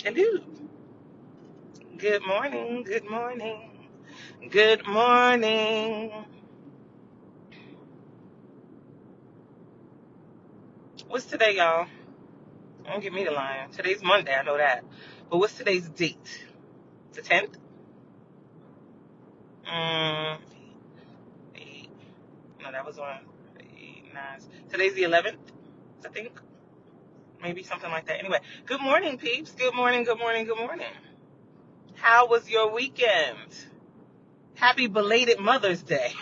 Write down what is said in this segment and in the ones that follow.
Hello. Good morning. Good morning. Good morning. What's today, y'all? Don't give me the line. Today's Monday, I know that. But what's today's date? The 10th? Mm, eight. No, that was on 8, 9. Today's the 11th, I think. Maybe something like that. Anyway, good morning, peeps. Good morning, good morning, good morning. How was your weekend? Happy belated Mother's Day.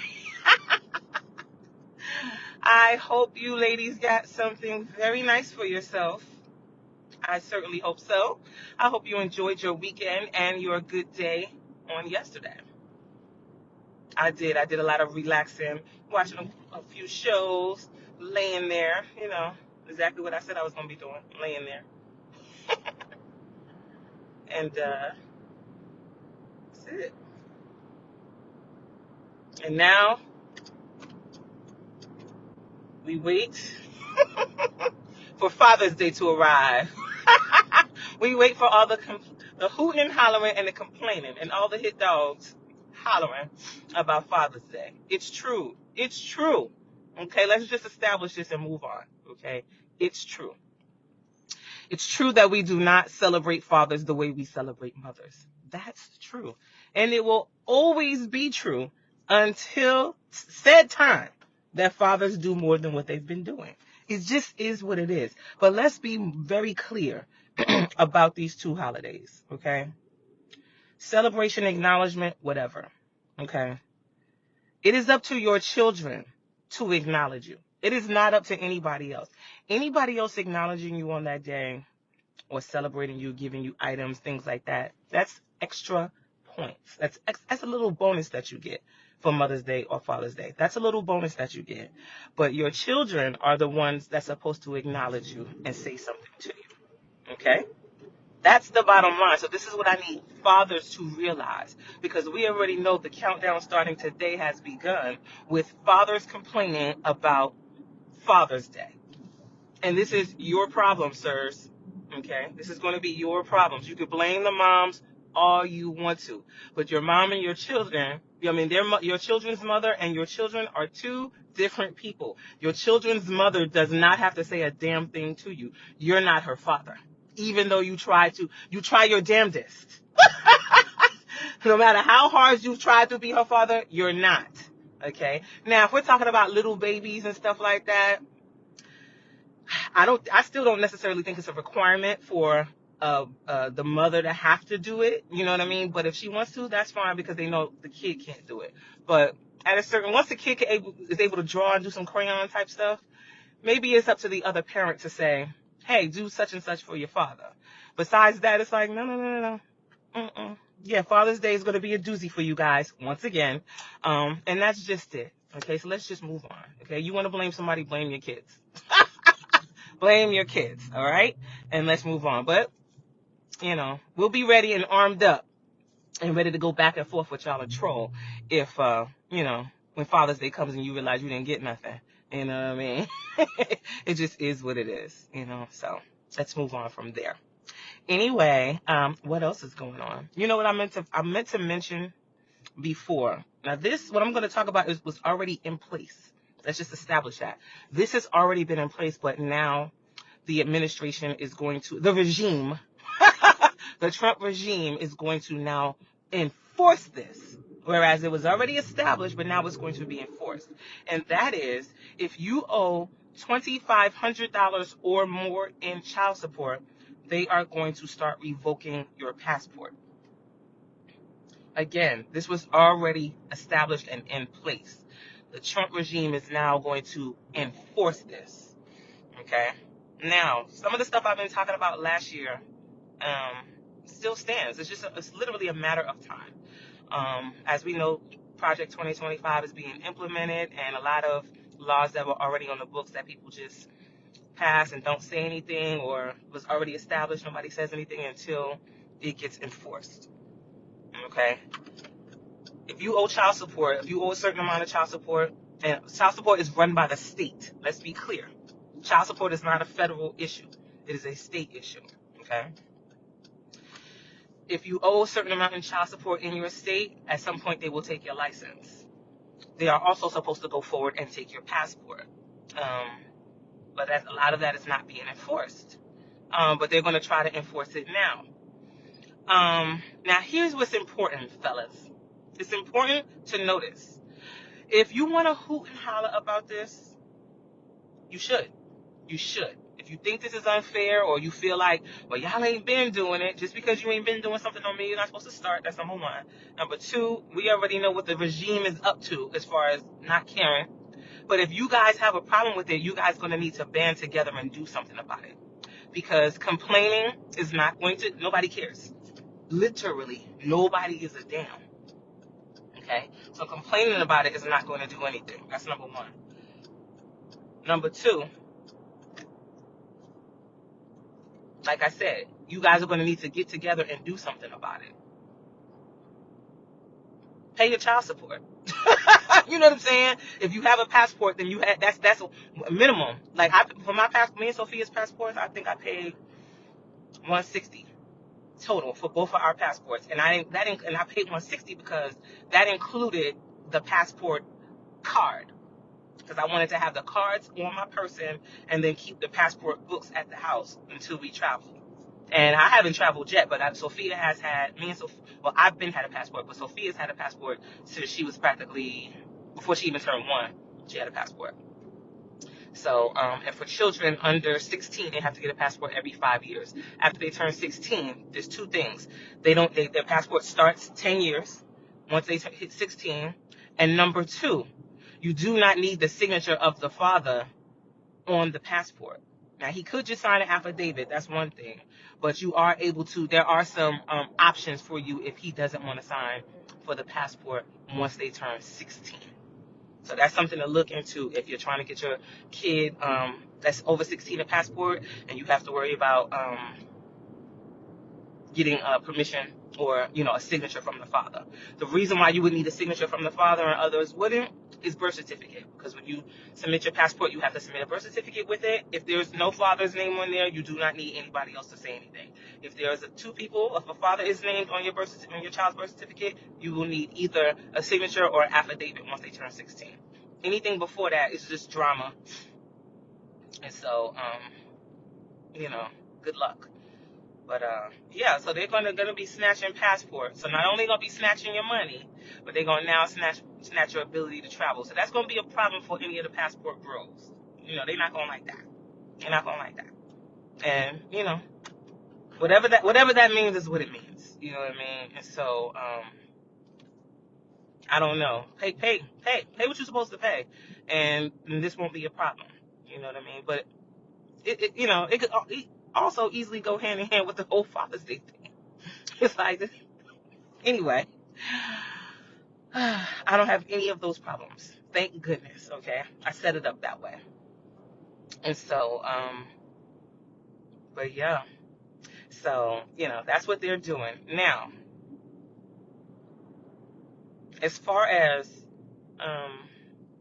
I hope you ladies got something very nice for yourself. I certainly hope so. I hope you enjoyed your weekend and your good day on yesterday. I did. I did a lot of relaxing, watching a few shows, laying there, exactly what I said I was going to be doing, laying there. And that's it. And now we wait for Father's Day to arrive. We wait for all the hooting and hollering and the complaining and all the hit dogs hollering about Father's Day. It's true. It's true. Okay, let's just establish this and move on. Okay, it's true. It's true that we do not celebrate fathers the way we celebrate mothers. That's true. And it will always be true until said time that fathers do more than what they've been doing. It just is what it is. But let's be very clear about these two holidays, okay? Celebration, acknowledgement, whatever, okay? It is up to your children to acknowledge you. It is not up to anybody else. Anybody else acknowledging you on that day or celebrating you, giving you items, things like that, that's extra points. That's a little bonus that you get for Mother's Day or Father's Day. That's a little bonus that you get. But your children are the ones that's supposed to acknowledge you and say something to you. Okay? That's the bottom line. So this is what I need fathers to realize, because we already know the countdown starting today has begun with fathers complaining about Father's Day. And this is your problem, sirs. Okay? This is going to be your problems. You could blame the moms all you want to, but your mom and your children, your children's mother and your children are two different people. Your children's mother does not have to say a damn thing to you. You're not her father, even though you try your damnedest. No matter how hard you've tried to be her father, you're not. Okay? Now, if we're talking about little babies and stuff like that, I still don't necessarily think it's a requirement for the mother to have to do it. You know what I mean? But if she wants to, that's fine, because they know the kid can't do it. But once the kid is able to draw and do some crayon type stuff, maybe it's up to the other parent to say, hey, do such and such for your father. Besides that, it's like, no, no, no, no, no. Mm-mm. Yeah, Father's Day is going to be a doozy for you guys once again. And that's just it. Okay, so let's just move on. Okay, you want to blame somebody, blame your kids. Blame your kids, all right? And let's move on. But, we'll be ready and armed up and ready to go back and forth with y'all and troll if, when Father's Day comes and you realize you didn't get nothing. You know what I mean? It just is what it is, So let's move on from there. Anyway, what else is going on? You know what I meant to mention before. Now what I'm going to talk about was already in place. Let's just establish that. This has already been in place, but now the administration is the regime, the Trump regime is going to now enforce this. Whereas it was already established, but now it's going to be enforced. And that is, if you owe $2,500 or more in child support, they are going to start revoking your passport. Again, this was already established and in place. The Trump regime is now going to enforce this. Okay? Now, some of the stuff I've been talking about last year still stands. It's literally a matter of time. As we know, Project 2025 is being implemented, and a lot of laws that were already on the books that people just pass and don't say anything, or was already established, nobody says anything until it gets enforced. Okay? If you owe child support, if you owe a certain amount of child support, and child support is run by the state, let's be clear. Child support is not a federal issue. It is a state issue. Okay? if you owe a certain amount in child support in your state, at some point they will take your license. They are also supposed to go forward and take your passport. But a lot of that is not being enforced. But they're going to try to enforce it now. Now, here's what's important, fellas. It's important to notice. If you want to hoot and holler about this, you should. You should. If you think this is unfair or you feel like, well, y'all ain't been doing it, just because you ain't been doing something on me, you're not supposed to start. That's number one. Number two, we already know what the regime is up to as far as not caring. But if you guys have a problem with it, you guys are going to need to band together and do something about it. Because complaining is not going to, nobody cares. Literally, nobody is a damn. Okay? So complaining about it is not going to do anything. That's number one. Number two, like I said, you guys are going to need to get together and do something about it. Pay your child support. You know what I'm saying? If you have a passport, then you have that's a minimum. Like for my passport, me and Sophia's passports, I think I paid $160 total for both of our passports, and I paid $160 because that included the passport card, because I wanted to have the cards on my person and then keep the passport books at the house until we travel. And I haven't traveled yet, but Sophia has had, I've been had a passport, but Sophia's had a passport since she was practically, before she even turned 1, she had a passport. So, and for children under 16, they have to get a passport every 5 years. After they turn 16, there's two things. Their passport starts 10 years once they hit 16. And number two, you do not need the signature of the father on the passport. Now, he could just sign an affidavit. That's one thing. But you are able to, there are some options for you if he doesn't want to sign for the passport once they turn 16. So that's something to look into if you're trying to get your kid that's over 16 a passport, and you have to worry about getting permission or a signature from the father. The reason why you would need a signature from the father and others wouldn't is birth certificate, because when you submit your passport, you have to submit a birth certificate with it. If there's no father's name on there, you do not need anybody else to say anything. If there's two people, if a father is named on your child's birth certificate, you will need either a signature or an affidavit once they turn 16. Anything before that is just drama. And so, good luck. But, so they're gonna be snatching passports. So not only gonna be snatching your money, but they're gonna now snatch your ability to travel. So that's gonna be a problem for any of the passport bros. They're not gonna like that. They're not gonna like that. And, whatever that means is what it means. You know what I mean? And so, I don't know. Pay what you're supposed to pay, and this won't be a problem. You know what I mean? But it could also easily go hand in hand with the whole Father's Day thing. It's like, anyway, I don't have any of those problems. Thank goodness. Okay, I set it up that way, and so but yeah, so that's what they're doing now. As far as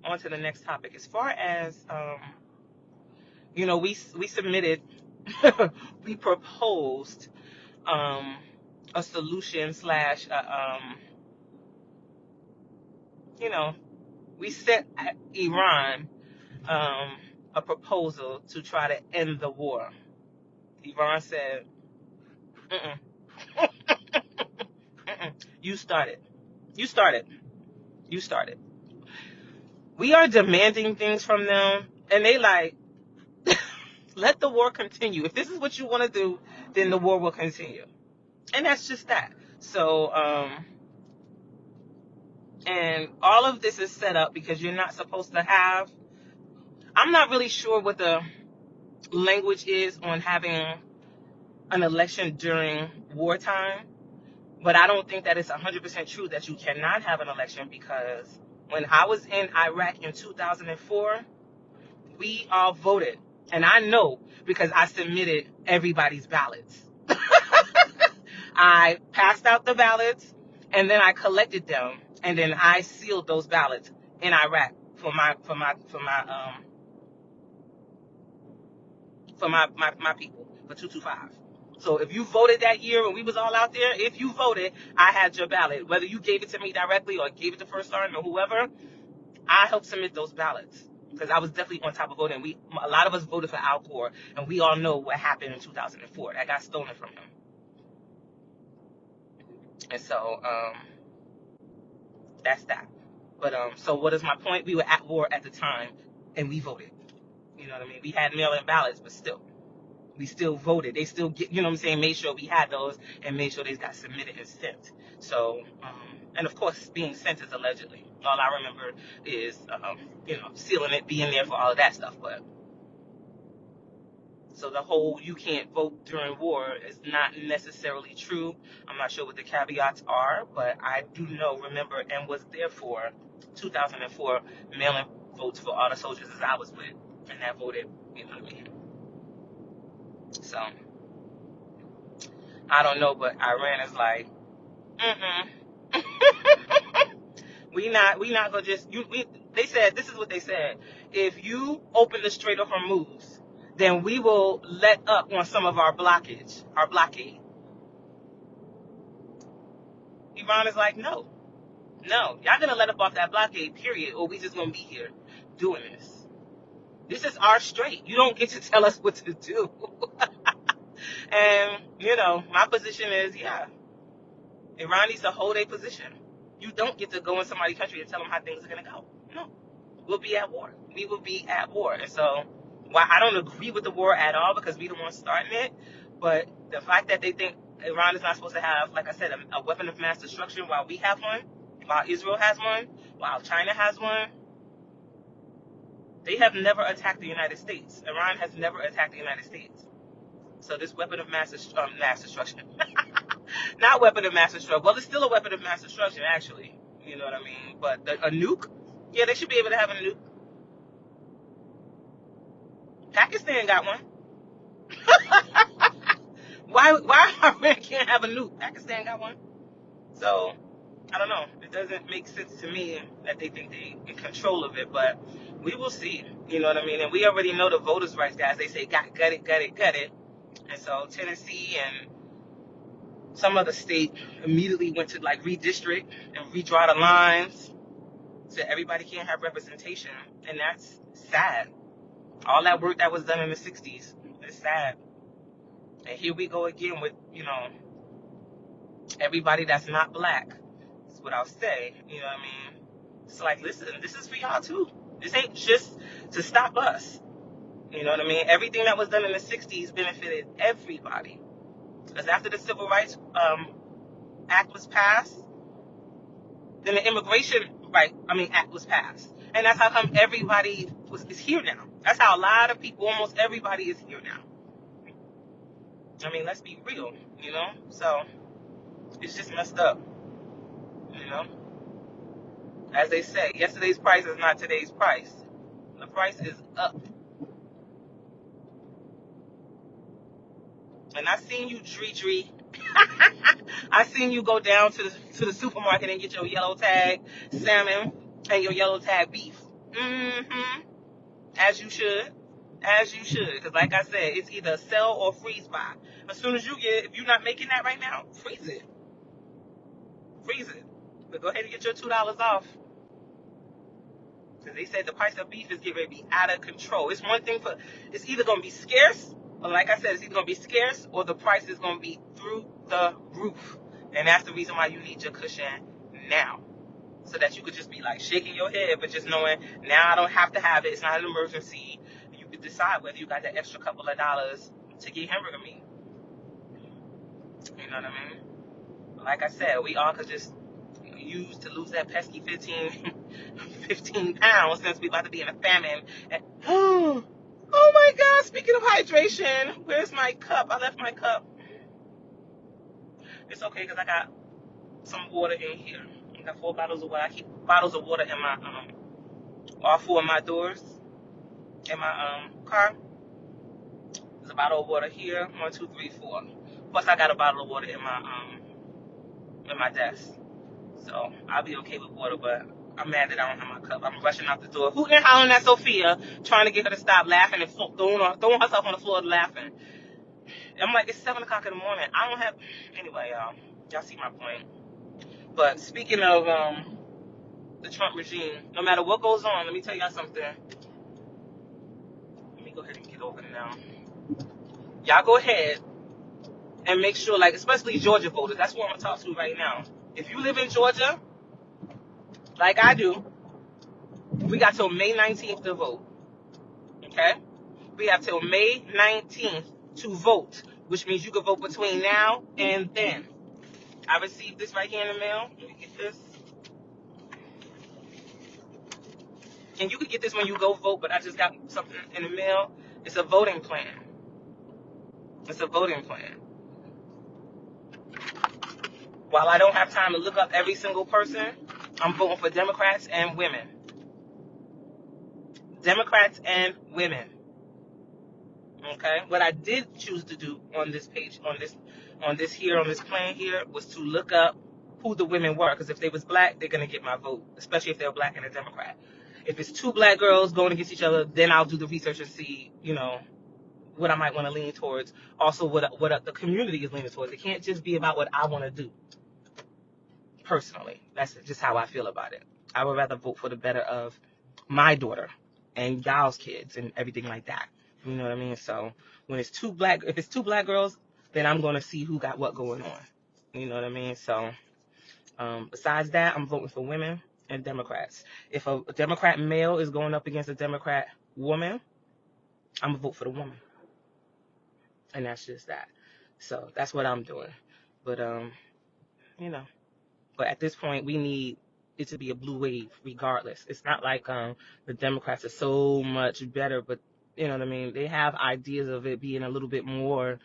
on to the next topic. As far as we submitted, we proposed a solution slash we sent Iran a proposal to try to end the war. Iran said, You started. We are demanding things from them, and they like, let the war continue. If this is what you want to do, then the war will continue. And that's just that. So, and all of this is set up because you're not supposed to have, I'm not really sure what the language is on having an election during wartime, but I don't think that it's 100% true that you cannot have an election, because when I was in Iraq in 2004, we all voted. And I know because I submitted everybody's ballots. I passed out the ballots, and then I collected them, and then I sealed those ballots in Iraq for my people, for 225. So if you voted that year when we was all out there, if you voted, I had your ballot. Whether you gave it to me directly or gave it to First Sergeant or whoever, I helped submit those ballots because I was definitely on top of voting. A lot of us voted for Al Gore, and we all know what happened in 2004. That got stolen from him. And so that's that. But so what is my point? We were at war at the time, and we voted. You know what I mean? We had mail-in ballots, but still, we still voted. They still get, you know what I'm saying, made sure we had those and made sure they got submitted and sent. So, and of course, being sent is allegedly. All I remember is, sealing it, being there for all of that stuff. But so the whole you can't vote during war is not necessarily true. I'm not sure what the caveats are, but I do remember, and was there for 2004 mail-in votes for all the soldiers as I was with, and that voted, you know what I mean? So, I don't know, but Iran is like, we not gonna just, they said, this is what they said, if you open the Strait of Hormuz, then we will let up on some of our blockade. Iran is like, no, y'all gonna let up off that blockade, period, or we just gonna be here doing this. This is our strait. You don't get to tell us what to do. And, my position is, Iran needs to hold a position. You don't get to go in somebody's country and tell them how things are going to go. No. We'll be at war. We will be at war. And so, while I don't agree with the war at all because we the ones starting it, but the fact that they think Iran is not supposed to have, like I said, a weapon of mass destruction while we have one, while Israel has one, while China has one, they have never attacked the United States. Iran has never attacked the United States. So this weapon of mass destruction, not weapon of mass destruction. Well, it's still a weapon of mass destruction, actually. You know what I mean? But a nuke, yeah, they should be able to have a nuke. Pakistan got one. Why Iran can't have a nuke? Pakistan got one. So I don't know. It doesn't make sense to me that they think they in control of it, but we will see. You know what I mean? And we already know the voters' rights guys. They say gut it. And so Tennessee and some other state immediately went to redistrict and redraw the lines so everybody can't have representation. And that's sad. All that work that was done in the 60s is sad. And here we go again with, everybody that's not black. That's what I'll say. You know what I mean? It's like, listen, this is for y'all too. This ain't just to stop us. You know what I mean? Everything that was done in the 60s benefited everybody. Because after the Civil Rights Act was passed, then the Immigration Act was passed. And that's how come everybody is here now. That's how a lot of people, almost everybody is here now. I mean, let's be real, So, it's just messed up, As they say, yesterday's price is not today's price. The price is up. And I seen you, Dree. I seen you go down to the supermarket and get your yellow tag salmon and your yellow tag beef. As you should. Because like I said, it's either sell or freeze buy. As soon as you get it, if you're not making that right now, freeze it. But go ahead and get your $2 off. Because they said the price of beef is getting ready to be out of control. It's one thing it's either going to be scarce, or like I said, it's either going to be scarce or the price is going to be through the roof. And that's the reason why you need your cushion now. So that you could just be shaking your head, but just knowing now I don't have to have it. It's not an emergency. You could decide whether you got that extra couple of dollars to get hamburger meat. You know what I mean? Like I said, we all could just use to lose that pesky 15 pounds since we about to be in a famine. And, oh my God, speaking of hydration, where's my cup? I left my cup. It's okay because I got some water in here. I got 4 bottles of water. I keep bottles of water in my, all 4 of my doors in my car. There's a bottle of water here, 1, 2, 3, 4. Plus I got a bottle of water in my desk. So I'll be okay with water, but I'm mad that I don't have my cup. I'm rushing out the door, hooting and hollering at Sophia, trying to get her to stop laughing and throwing herself on the floor laughing. I'm like, it's 7 o'clock in the morning. I don't have. Anyway, y'all see my point. But speaking of the Trump regime, no matter what goes on, let me tell y'all something. Let me go ahead and get over now. Y'all go ahead and make sure, like, especially Georgia voters. That's what I'm gonna talk to right now. If you live in Georgia, like I do, we got till May 19th to vote. Okay? We have till May 19th to vote, which means you can vote between now and then. I received this right here in the mail. Let me get this. And you can get this when you go vote, but I just got something in the mail. It's a voting plan. It's a voting plan. While I don't have time to look up every single person, I'm voting for Democrats and women. Democrats and women. Okay? What I did choose to do on this page, on this plan here, was to look up who the women were. Because if they was black, they're gonna get my vote, especially if they're black and a Democrat. If it's two black girls going against each other, then I'll do the research and see, what I might want to lean towards. Also, what the community is leaning towards. It can't just be about what I want to do. Personally, that's just how I feel about it. I would rather vote for the better of my daughter and y'all's kids and everything like that. You know what I mean? So if it's two black girls, then I'm going to see who got what going on. You know what I mean? So besides that, I'm voting for women and Democrats. If a Democrat male is going up against a Democrat woman, I'm going to vote for the woman. And that's just that. So that's what I'm doing. But, but at this point, we need it to be a blue wave regardless. It's not like the Democrats are so much better, but you know what I mean? They have ideas of it being a little bit more,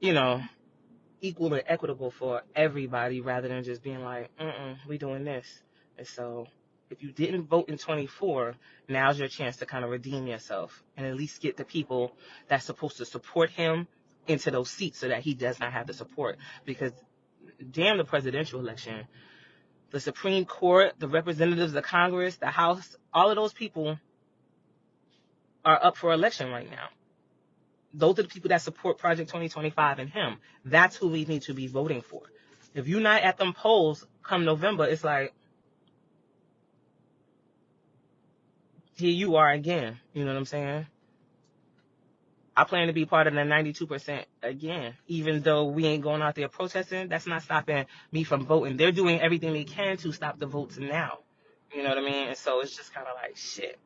equal and equitable for everybody rather than just being like, we doing this. And so if you didn't vote in 24, now's your chance to kind of redeem yourself and at least get the people that's supposed to support him into those seats so that he does not have the support. Because damn the presidential election, the Supreme Court, the representatives, the Congress, the House, all of those people are up for election right now. Those are the people that support Project 2025 and him. That's who we need to be voting for. If you're not at them polls come November, it's like, here you are again. You know what I'm saying? I plan to be part of the 92% again. Even though we ain't going out there protesting, that's not stopping me from voting. They're doing everything they can to stop the votes now. You know what I mean? And so it's just kind of like, shit.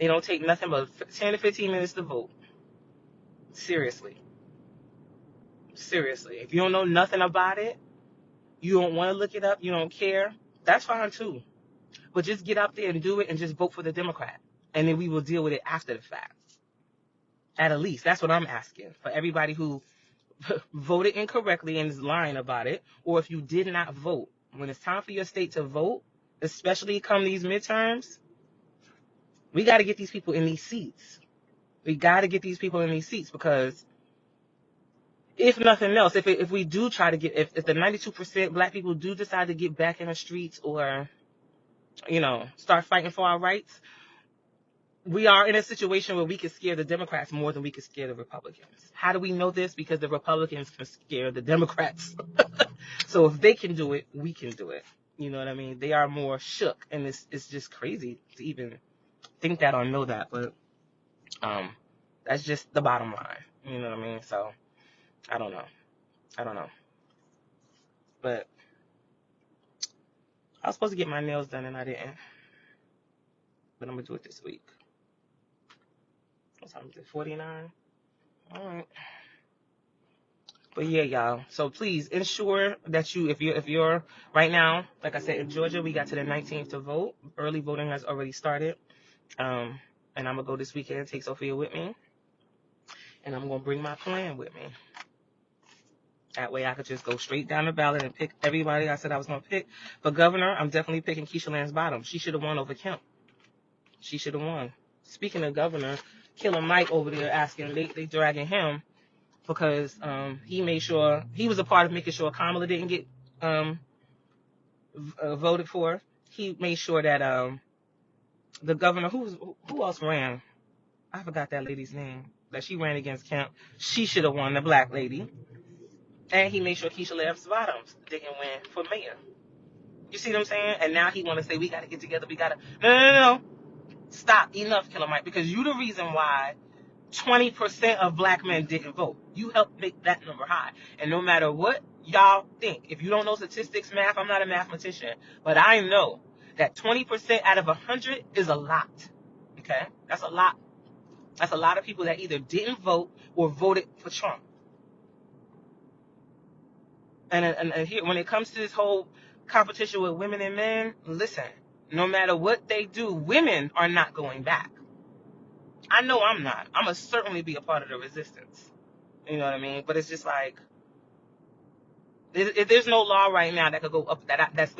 They don't take nothing but 10 to 15 minutes to vote. Seriously. If you don't know nothing about it, you don't want to look it up, you don't care, that's fine too. But just get out there and do it and just vote for the Democrat. And then we will deal with it after the fact. At least. That's what I'm asking. For everybody who voted incorrectly and is lying about it, or if you did not vote, when it's time for your state to vote, especially come these midterms, we got to get these people in these seats. Because if nothing else, if we do try to get, if the 92% black people do decide to get back in the streets or, start fighting for our rights, we are in a situation where we can scare the Democrats more than we can scare the Republicans. How do we know this? Because the Republicans can scare the Democrats. So if they can do it, we can do it. You know what I mean? They are more shook, and it's just crazy to even think that or know that. But that's just the bottom line. You know what I mean? So I don't know. But I was supposed to get my nails done and I didn't. But I'm going to do it this week. What time is it? 49? All right. But yeah, y'all. So please ensure that if you're right now, like I said, in Georgia, we got to the 19th to vote. Early voting has already started. And I'm going to go this weekend and take Sophia with me. And I'm going to bring my plan with me. That way I could just go straight down the ballot and pick everybody I said I was going to pick. For governor, I'm definitely picking Keisha Lance Bottoms. She should have won over Kemp. She should have won. Speaking of governor, Killer Mike over there asking, they dragging him because he made sure, he was a part of making sure Kamala didn't get voted for. He made sure that the governor, who else ran? I forgot that lady's name. that she ran against Kemp, she should have won, the black lady. And he made sure Keisha Lance Bottoms didn't win for mayor. You see what I'm saying? And now he want to say, we got to get together. We got to. No. Stop. Enough, Killer Mike. Because you the reason why 20% of black men didn't vote. You helped make that number high. And no matter what y'all think, if you don't know statistics, math, I'm not a mathematician, but I know that 20% out of 100 is a lot. Okay? That's a lot. That's a lot of people that either didn't vote or voted for Trump. And here, when it comes to this whole competition with women and men, listen, no matter what they do, women are not going back. I know I'm not. I'm going to certainly be a part of the resistance. You know what I mean? But it's just like, there's no law right now that could go up that's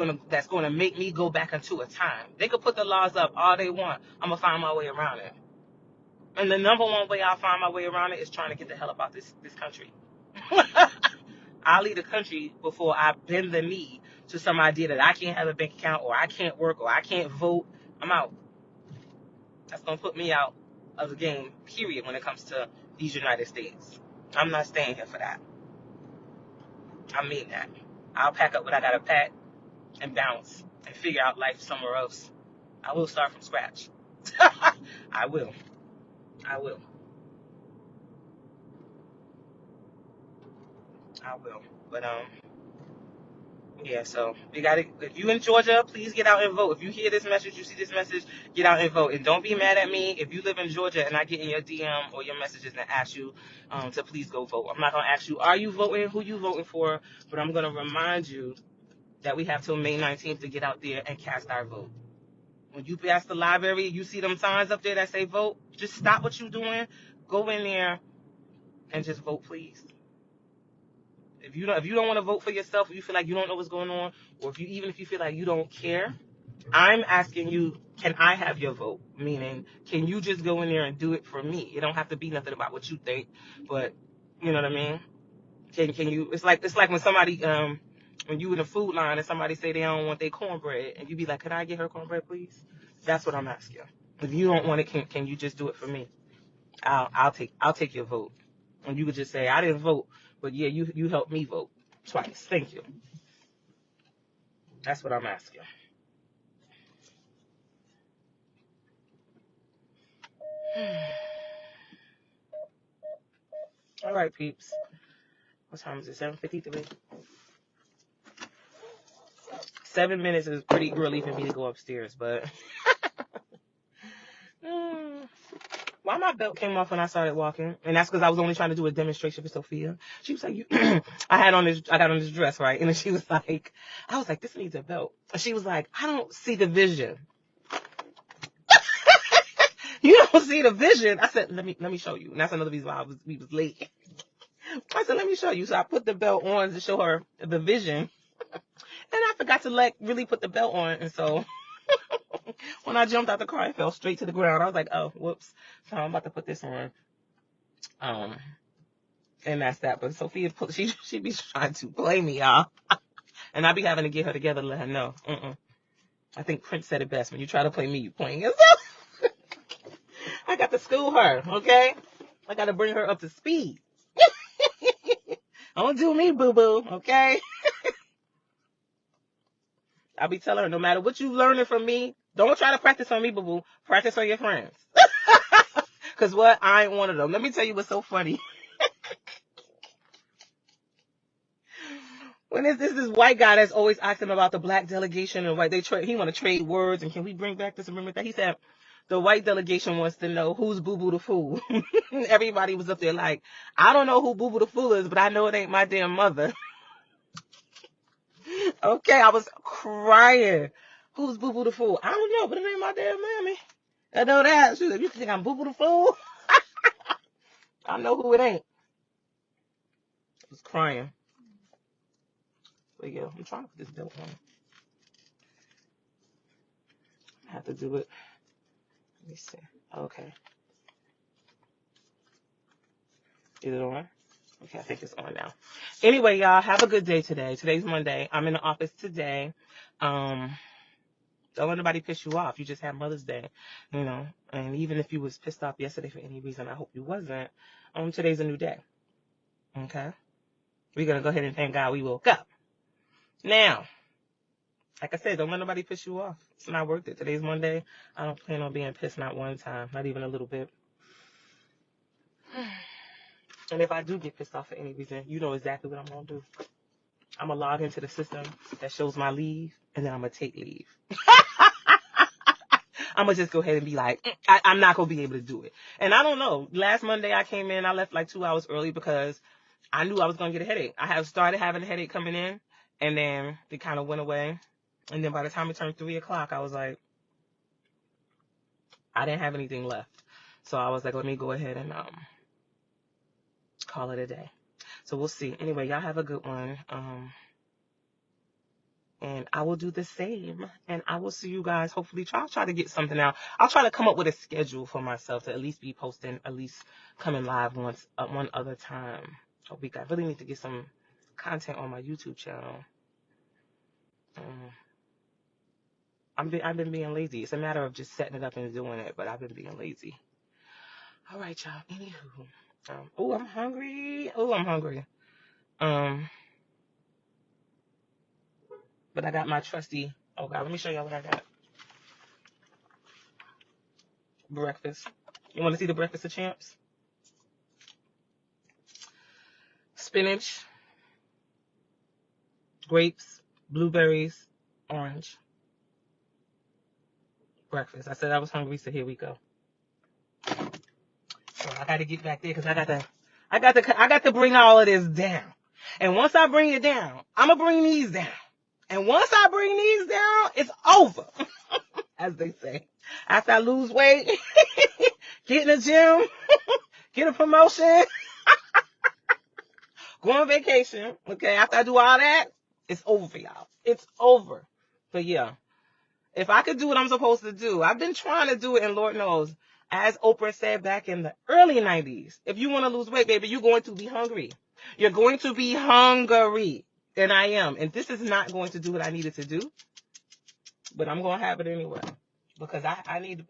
gonna make me go back into a time. They could put the laws up all they want. I'm gonna find my way around it. And the number one way I'll find my way around it is trying to get the hell up out this country. I'll leave the country before I bend the knee to some idea that I can't have a bank account or I can't work or I can't vote. I'm out. That's gonna put me out of the game, period, when it comes to these United States. I'm not staying here for that. I mean that. I'll pack up what I gotta pack and bounce and figure out life somewhere else. I will start from scratch. I will. But yeah, so you gotta, if you in Georgia, please get out and vote. If you hear this message, you see this message, get out and vote. And don't be mad at me if you live in Georgia and I get in your DM or your messages and ask you to please go vote. I'm not gonna ask you, are you voting, who you voting for, but I'm gonna remind you that we have till May 19th to get out there and cast our vote. When you pass the library, you see them signs up there that say vote, just stop what you're doing, go in there and just vote, please. If you don't want to vote for yourself, if you feel like you don't know what's going on, or if you feel like you don't care, I'm asking you, can I have your vote? Meaning, can you just go in there and do it for me? It don't have to be nothing about what you think, but you know what I mean? Can you? It's like when somebody when you in the food line and somebody say they don't want their cornbread, and you be like, can I get her cornbread, please? That's what I'm asking. If you don't want it, can you just do it for me? I'll take your vote. And you could just say, I didn't vote, but yeah, you helped me vote twice. Thank you. That's what I'm asking. All right, peeps. What time is it? 7:53. 7 minutes is pretty early for me to go upstairs, but why my belt came off when I started walking? And that's because I was only trying to do a demonstration for Sophia. She was like, I got on this dress, right? And then she was like, I was like, this needs a belt. And she was like, I don't see the vision. You don't see the vision. I said, let me show you. And that's another reason why we was late. I said, let me show you. So I put the belt on to show her the vision. And I forgot to really put the belt on. And so when I jumped out the car, I fell straight to the ground. I was like, oh, whoops. So I'm about to put this on. And that's that. But Sophia, she be trying to play me, y'all. And I be having to get her together to let her know. I think Prince said it best. When you try to play me, you playing yourself. I got to school her, okay? I got to bring her up to speed. Don't do me, boo-boo, okay? I'll be telling her, no matter what you learning from me, don't try to practice on me, boo-boo. Practice on your friends. Because what? I ain't one of them. Let me tell you what's so funny. When is this white guy that's always asking about the black delegation and what he want to trade words, and can we bring back this amendment that he said the white delegation wants to know who's Boo Boo the Fool. Everybody was up there like, I don't know who Boo Boo the Fool is, but I know it ain't my damn mother. Okay, I was crying. Who's Boo Boo the Fool? I don't know, but it ain't my damn mammy. I know that. She was like, you think I'm Boo Boo the Fool? I know who it ain't. I was crying. But yeah, I'm trying to put this belt on. I have to do it. Let me see. Okay. Is it on? Okay, I think it's on now. Anyway, y'all, have a good day today. Today's Monday. I'm in the office today. Don't let nobody piss you off. You just had Mother's Day, you know. And even if you was pissed off yesterday for any reason, I hope you wasn't. Today's a new day. Okay? We're going to go ahead and thank God we woke up. Now, like I said, don't let nobody piss you off. It's not worth it. Today's Monday. I don't plan on being pissed not one time, not even a little bit. And if I do get pissed off for any reason, you know exactly what I'm going to do. I'm going to log into the system that shows my leave, and then I'm going to take leave. I'm going to just go ahead and be like, I'm not going to be able to do it. And I don't know. Last Monday I came in, I left like 2 hours early because I knew I was going to get a headache. I have started having a headache coming in, and then it kind of went away. And then by the time it turned 3 o'clock, I was like, I didn't have anything left. So I was like, let me go ahead and call it a day. So we'll see. Anyway, y'all have a good one. And I will do the same. And I will see you guys. Hopefully, I'll try to get something out. I'll try to come up with a schedule for myself to at least be posting, at least coming live one other time a week. I really need to get some content on my YouTube channel. I've been being lazy. It's a matter of just setting it up and doing it, but I've been being lazy. All right, y'all. Anywho, I'm hungry. But I got my trusty. Oh God, let me show y'all what I got. Breakfast. You want to see the breakfast of champs? Spinach, grapes, blueberries, orange. Breakfast. I said I was hungry, so here we go. So I got to get back there because I got to bring all of this down. And once I bring it down, I'm gonna bring these down. And once I bring these down, it's over, as they say. After I lose weight, get in the gym, get a promotion, go on vacation. Okay, after I do all that, it's over for y'all. It's over. But yeah, if I could do what I'm supposed to do, I've been trying to do it, and Lord knows, as Oprah said back in the early 90s, if you want to lose weight, baby, you're going to be hungry. You're going to be hungry. And I am. And this is not going to do what I needed to do. But I'm going to have it anyway. Because I need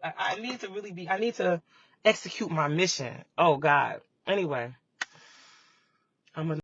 to execute my mission. Oh, God. Anyway. I'm going to